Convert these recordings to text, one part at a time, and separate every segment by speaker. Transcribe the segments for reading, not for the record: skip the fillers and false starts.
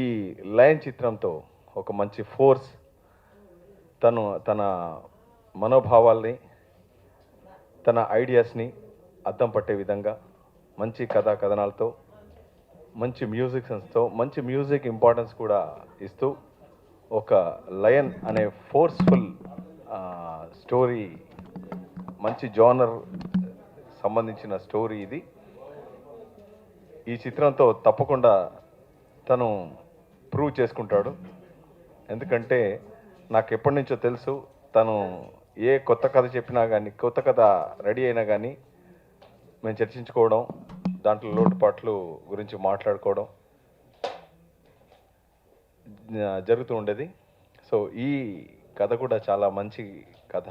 Speaker 1: ఈ లయన్ చిత్రంతో ఒక మంచి ఫోర్స్ తన మనోభావాల్ని తన ఐడియాస్ని అద్దం పట్టే విధంగా మంచి కథనాలతో మంచి మ్యూజిక్ సెన్స్తో మంచి మ్యూజిక్ ఇంపార్టెన్స్ కూడా ఇస్తూ ఒక లయన్ అనే ఫోర్స్ఫుల్ స్టోరీ మంచి జానర్ సంబంధించిన స్టోరీ ఇది. ఈ చిత్రంతో తప్పకుండా తను ప్రూవ్ చేసుకుంటాడు. ఎందుకంటే నాకు ఎప్పటి నుంచో తెలుసు తను ఏ కొత్త కథ చెప్పినా కానీ, కొత్త కథ రెడీ అయినా కానీ మేము చర్చించుకోవడం, దాంట్లో లోటుపాట్లు గురించి మాట్లాడుకోవడం జరుగుతూ ఉండేది. సో ఈ కథ కూడా చాలా మంచి కథ.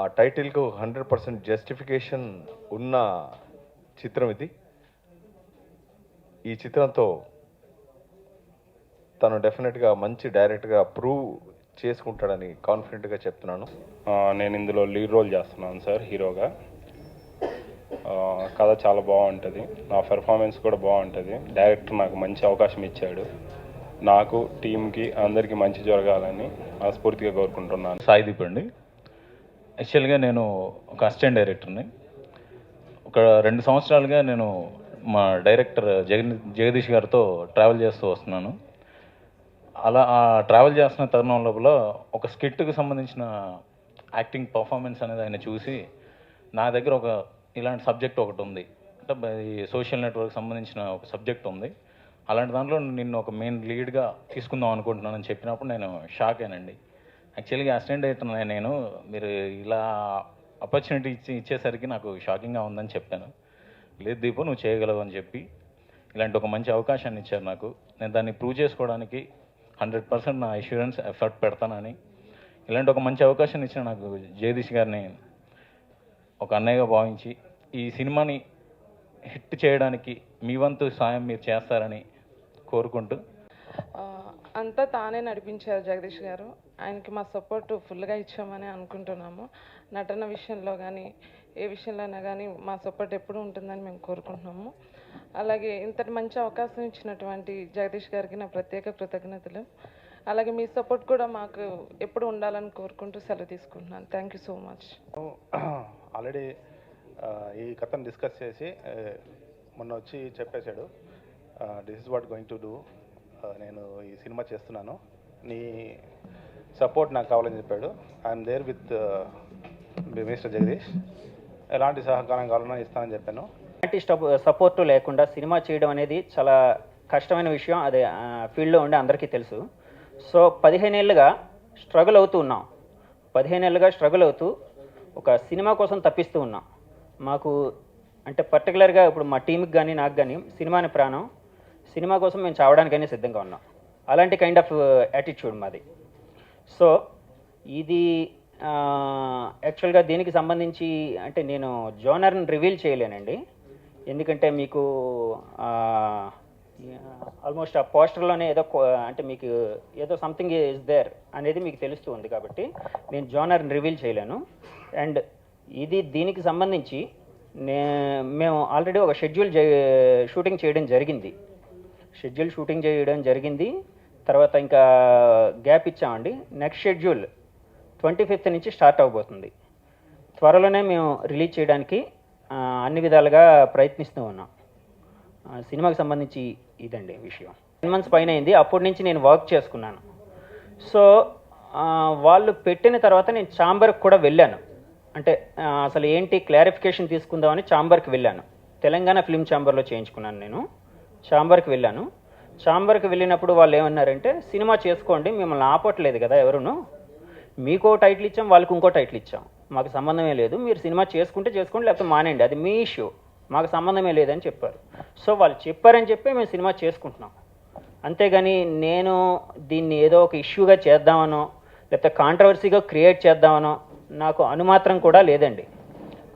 Speaker 1: ఆ టైటిల్కు 100% జస్టిఫికేషన్ ఉన్న చిత్రం ఇది. ఈ చిత్రంతో తను డెఫినెట్గా మంచి డైరెక్ట్గా ప్రూవ్ చేసుకుంటాడని కాన్ఫిడెంట్గా చెప్తున్నాను.
Speaker 2: నేను ఇందులో లీడ్ రోల్ చేస్తున్నాను సార్, హీరోగా. కథ చాలా బాగుంటుంది, నా పెర్ఫార్మెన్స్ కూడా బాగుంటుంది. డైరెక్టర్ నాకు మంచి అవకాశం ఇచ్చాడు. నాకు టీంకి అందరికీ మంచి జరగాలని మనస్ఫూర్తిగా కోరుకుంటున్నాను.
Speaker 3: సాయిదీప్ అండి. యాక్చువల్గా నేను ఒక అసిస్టెంట్ డైరెక్టర్ని. ఒక 2 సంవత్సరాలుగా నేను మా డైరెక్టర్ జగదీష్ గారితో ట్రావెల్ చేస్తూ వస్తున్నాను. అలా ఆ ట్రావెల్ చేస్తున్న తరుణం లోపల ఒక స్కిట్కి సంబంధించిన యాక్టింగ్ పర్ఫార్మెన్స్ అనేది ఆయన చూసి, నా దగ్గర ఒక ఇలాంటి సబ్జెక్ట్ ఒకటి ఉంది, అంటే ఈ సోషల్ నెట్వర్క్ సంబంధించిన ఒక సబ్జెక్ట్ ఉంది, అలాంటి దాంట్లో నిన్ను ఒక మెయిన్ లీడ్గా తీసుకుందాం అనుకుంటున్నానని చెప్పినప్పుడు నేను షాక్ అయినండి. యాక్చువల్గా అసిస్టెంట్ డైరెక్టర్ నేను, మీరు ఇలా ఆపర్చునిటీ ఇచ్చేసరికి నాకు షాకింగ్గా ఉందని చెప్పాను. లేదు దీపు, నువ్వు చేయగలవు అని చెప్పి ఇలాంటి ఒక మంచి అవకాశాన్ని ఇచ్చారు నాకు. నేను దాన్ని ప్రూవ్ చేసుకోవడానికి 100% నా అష్యూరెన్స్ ఎఫర్ట్ పెడతానని, ఇలాంటి ఒక మంచి అవకాశాన్ని ఇచ్చిన నాకు జగదీష్ గారిని ఒక అన్నయ్యగా భావించి ఈ సినిమాని హిట్ చేయడానికి మీ వంతు సాయం మీరు చేస్తారని కోరుకుంటూ.
Speaker 4: అంతా తానే నడిపించారు జగదీష్ గారు. ఆయనకి మా సపోర్ట్ ఫుల్గా ఇచ్చామని అనుకుంటున్నాము. నటన విషయంలో కానీ ఏ విషయంలోనైనా కానీ మా సపోర్ట్ ఎప్పుడూ ఉంటుందని మేము కోరుకుంటున్నాము. అలాగే ఇంతటి మంచి అవకాశం ఇచ్చినటువంటి జగదీష్ గారికి నా ప్రత్యేక కృతజ్ఞతలు. అలాగే మీ సపోర్ట్ కూడా మాకు ఎప్పుడు ఉండాలని కోరుకుంటూ సెలవు తీసుకుంటున్నాను. Thank you so much.
Speaker 5: Already ఈ కథను డిస్కస్ చేసి మొన్న వచ్చి చెప్పేశాడు, this is what going to do, నేను ఈ సినిమా చేస్తున్నాను, నీ సపోర్ట్ నాకు కావాలని చెప్పాడు. I'm there with mister Jagadish, ఎలాంటి సహకారం కావాలన్నా ఇస్తానని చెప్పాను.
Speaker 6: ఎలాంటి సపోర్టు లేకుండా సినిమా చేయడం అనేది చాలా కష్టమైన విషయం. అదే ఫీల్డ్లో ఉండే అందరికీ తెలుసు. సో 15 ఏళ్ళుగా స్ట్రగుల్ అవుతూ ఉన్నాం. 15 ఏళ్ళుగా స్ట్రగుల్ అవుతూ ఒక సినిమా కోసం తప్పిస్తూ ఉన్నాం. మాకు అంటే పర్టికులర్గా ఇప్పుడు మా టీంకి కానీ నాకు కానీ సినిమాని ప్రాణం, సినిమా కోసం మేము చావడానికైనా సిద్ధంగా ఉన్నాం. అలాంటి కైండ్ ఆఫ్ యాటిట్యూడ్ మాది. సో ఇది యాక్చువల్గా దీనికి సంబంధించి అంటే నేను జోనర్ని రివీల్ చేయలేనండి. ఎందుకంటే మీకు ఆల్మోస్ట్ ఆ పోస్టర్లోనే ఏదో అంటే మీకు ఏదో సంథింగ్ ఇస్ దేర్ అనేది మీకు తెలుస్తూ ఉంది కాబట్టి నేను జోనర్ని రివీల్ చేయలేను. అండ్ ఇది దీనికి సంబంధించి మేము ఆల్రెడీ ఒక షూటింగ్ చేయడం జరిగింది. తర్వాత ఇంకా గ్యాప్ ఇచ్చామండి. నెక్స్ట్ షెడ్యూల్ 25th నుంచి స్టార్ట్ అవబోతుంది. త్వరలోనే మేము రిలీజ్ చేయడానికి అన్ని విధాలుగా ప్రయత్నిస్తూ ఉన్నాం. సినిమాకి సంబంధించి ఇదండి విషయం. 10 months పైన అయింది. అప్పటి నుంచి నేను వర్క్ చేసుకున్నాను. సో వాళ్ళు పెట్టిన తర్వాత నేను ఛాంబర్కి కూడా వెళ్ళాను. అంటే అసలు ఏంటి క్లారిఫికేషన్ తీసుకుందామని ఛాంబర్కి వెళ్ళాను. తెలంగాణ ఫిల్మ్ ఛాంబర్లో చేయించుకున్నాను నేను. ఛాంబర్కి వెళ్ళినప్పుడు వాళ్ళు ఏమన్నారంటే, సినిమా చేసుకోండి, మిమ్మల్ని ఆపట్లేదు కదా ఎవరును, మీకో టైటిల్ ఇచ్చాం, వాళ్ళకి ఇంకో టైటిల్ ఇచ్చాం, మాకు సంబంధమే లేదు, మీరు సినిమా చేసుకుంటే చేసుకోండి, లేకపోతే మానేయండి, అది మీ ఇష్యూ, మాకు సంబంధమే లేదని చెప్పారు. సో వాళ్ళు చెప్పారని చెప్పి మేము సినిమా చేసుకుంటున్నాం. అంతేగాని నేను దీన్ని ఏదో ఒక ఇష్యూగా చేద్దామనో లేకపోతే కాంట్రవర్సీగా క్రియేట్ చేద్దామనో నాకు అనుమాత్రం కూడా లేదండి.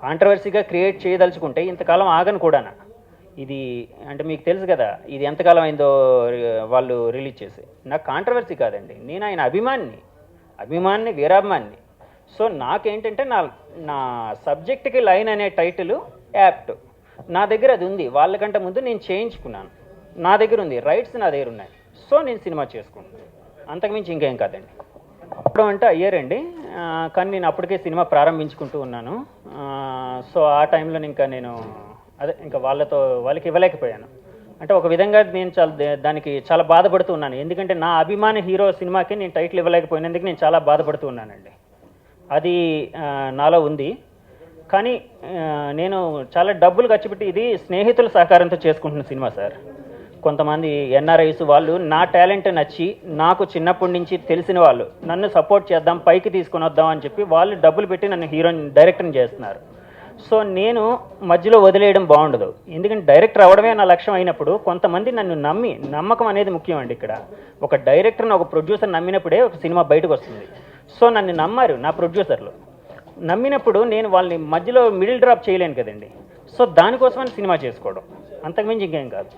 Speaker 6: కాంట్రవర్సీగా క్రియేట్ చేయదలుచుకుంటే ఇంతకాలం ఆగను కూడా. ఇది అంటే మీకు తెలుసు కదా, ఇది ఎంతకాలం అయిందో వాళ్ళు రిలీజ్ చేసి. నాకు కాంట్రవర్సీ కాదండి, నేను ఆయన అభిమాన్ని వీరాభిమాన్ని. సో నాకేంటంటే నా సబ్జెక్ట్కి లైన్ అనే టైటిల్ యాప్ట్ నా దగ్గర అది ఉంది. వాళ్ళకంటే ముందు నేను చేయించుకున్నాను. నా దగ్గర ఉంది, రైట్స్ నా దగ్గర ఉన్నాయి. సో నేను సినిమా చేసుకుంటాను, అంతకుమించి ఇంకేం కాదండి. అప్పుడు అంటే అయ్యారండి, కానీ నేను అప్పటికే సినిమా ప్రారంభించుకుంటూ ఉన్నాను. సో ఆ టైంలో ఇంకా నేను ఇంకా వాళ్ళకి ఇవ్వలేకపోయాను. అంటే ఒక విధంగా నేను దానికి చాలా బాధపడుతూ ఉన్నాను. ఎందుకంటే నా అభిమాన హీరో సినిమాకి నేను టైటిల్ ఇవ్వలేకపోయినందుకు నేను చాలా బాధపడుతూ ఉన్నానండి. అది నాలో ఉంది. కానీ నేను చాలా డబ్బులు ఖర్చు పెట్టి, ఇది స్నేహితుల సహకారంతో చేసుకుంటున్న సినిమా సార్. కొంతమంది ఎన్ఆర్ఐస్ వాళ్ళు నా టాలెంట్ నచ్చి, నాకు చిన్నప్పటి నుంచి తెలిసిన వాళ్ళు నన్ను సపోర్ట్ చేద్దాం, పైకి తీసుకొని వద్దాం అని చెప్పి వాళ్ళు డబ్బులు పెట్టి నన్ను డైరెక్టర్ని చేస్తున్నారు. సో నేను మధ్యలో వదిలేయడం బాగుండదు. ఎందుకంటే డైరెక్టర్ అవ్వడమే నా లక్ష్యం అయినప్పుడు కొంతమంది నన్ను నమ్మకం అనేది ముఖ్యం అండి. ఇక్కడ ఒక డైరెక్టర్ని, ఒక ప్రొడ్యూసర్ నమ్మినప్పుడే ఒక సినిమా బయటకు వస్తుంది. సో నన్ను నమ్మారు నా ప్రొడ్యూసర్లు. నమ్మినప్పుడు నేను వాళ్ళని మధ్యలో మిడిల్ డ్రాప్ చేయలేను కదండి. సో దానికోసమని సినిమా చేసుకోవడం, అంతకుమించి ఇంకేం కాదు.